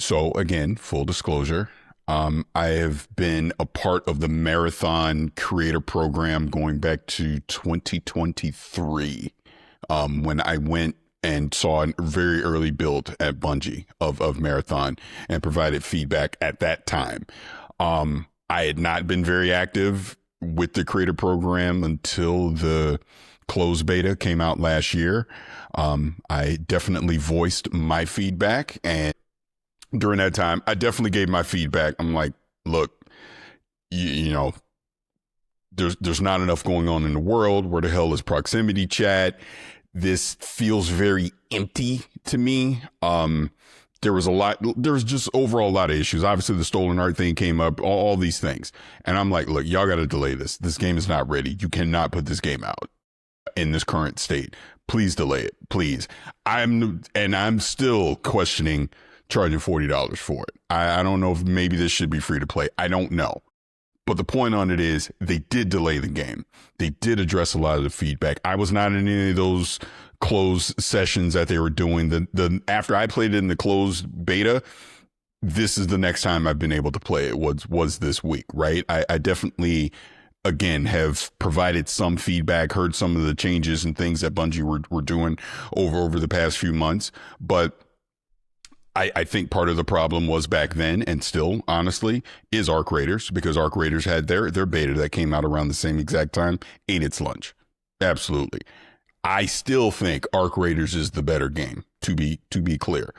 So again, full disclosure, I have been a part of the Marathon Creator Program going back to 2023, when I went and saw a very early build at Bungie of Marathon and provided feedback at that time. I had not been very active with the Creator Program until the closed beta came out last year. I definitely voiced my feedback, and during that time, I definitely gave my feedback. I'm like, look, you know, there's not enough going on in the world. Where the hell is proximity chat? This feels very empty to me. There was just overall a lot of issues. Obviously, the stolen art thing came up, all these things. And I'm like, look, y'all got to delay this. This game is not ready. You cannot put this game out in this current state. Please delay it, please. I'm still questioning charging $40 for it. I don't know if maybe this should be free to play. I don't know. But the point on it is they did delay the game. They did address a lot of the feedback. I was not in any of those closed sessions that they were doing. The after I played it in the closed beta, this is the next time I've been able to play it was this week, right? I definitely, again, have provided some feedback, heard some of the changes and things that Bungie were doing over the past few months. But I think part of the problem was back then, and still, honestly, is Arc Raiders, because Arc Raiders had their beta that came out around the same exact time, ate its lunch. Absolutely. I still think Arc Raiders is the better game, to be clear.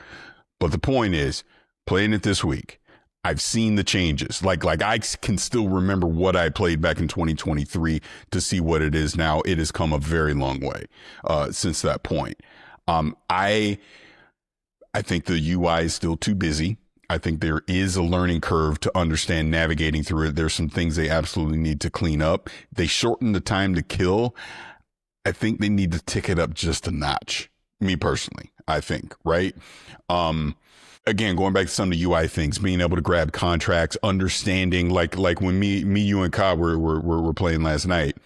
But the point is, playing it this week, I've seen the changes. Like I can still remember what I played back in 2023 to see what it is now. It has come a very long way since that point. I think the UI is still too busy. I think there is a learning curve to understand navigating through it. There's some things they absolutely need to clean up. They shortened the time to kill. I think they need to tick it up just a notch. Me personally, I think, right? Again, going back to some of the UI things, being able to grab contracts, understanding, like when you and Ka were playing last night,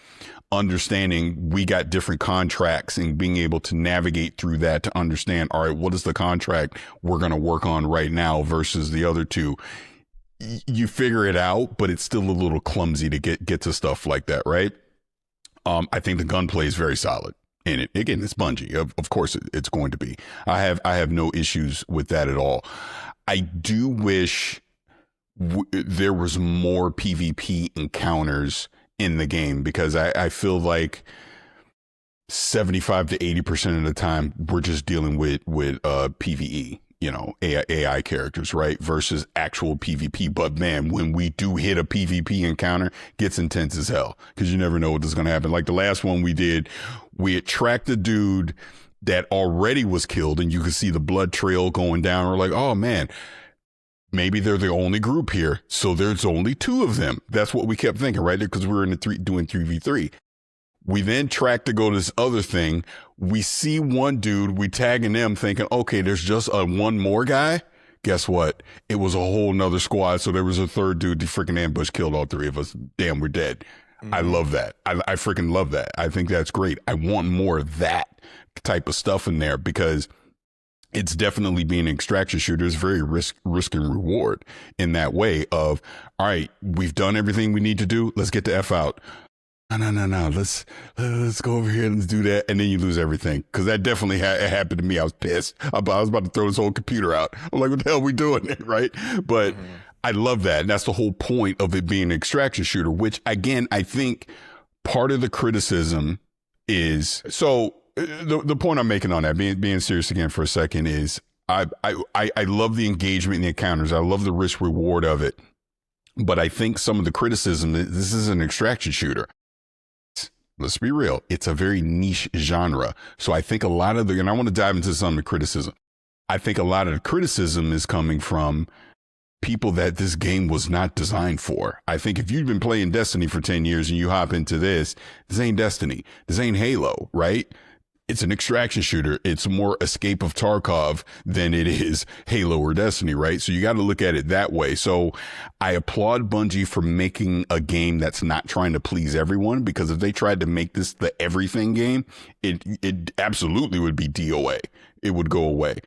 understanding we got different contracts and being able to navigate through that to understand, all right, what is the contract we're going to work on right now versus the other two? You figure it out, but it's still a little clumsy to get to stuff like that, right? I think the gunplay is very solid in it. Again, it's Bungie. Of course it's going to be. I have no issues with that at all. I do wish there was more PvP encounters in the game, because I feel like 75 to 80% of the time we're just dealing with PvE, you know, AI characters, right? Versus actual PvP. But man, when we do hit a PvP encounter, it gets intense as hell, because you never know what is going to happen. Like the last one we did, we attract a dude that already was killed and you could see the blood trail going down. We're like, oh man, maybe they're the only group here, so there's only two of them. That's what we kept thinking, right? Because we were doing 3v3. We then track to go to this other thing. We see one dude, we tagging them thinking, okay, there's just one more guy. Guess what? It was a whole nother squad. So there was a third dude, the freaking ambush killed all three of us. Damn, we're dead. I love that. I freaking love that. I think that's great. I want more of that type of stuff in there, because it's definitely, being an extraction shooter is very risk and reward in that way of, all right, we've done everything we need to do. Let's get the F out. No. Let's go over here and let's do that. And then you lose everything. Cause that definitely happened to me. I was pissed. I was about to throw this whole computer out. I'm like, what the hell are we doing? Right. But I love that. And that's the whole point of it being an extraction shooter, which again, I think part of the criticism is, so the point I'm making on that, being serious again for a second, is I love the engagement in the encounters. I love the risk reward of it. But I think some of the criticism, this is an extraction shooter. Let's be real. It's a very niche genre. So I think a lot of and I want to dive into some of the criticism. I think a lot of the criticism is coming from people that this game was not designed for. I think if you've been playing Destiny for 10 years and you hop into this ain't Destiny. This ain't Halo, right? It's an extraction shooter. It's more Escape of Tarkov than it is Halo or Destiny, right? So you got to look at it that way. So I applaud Bungie for making a game that's not trying to please everyone, because if they tried to make this the everything game, it absolutely would be DOA. It would go away.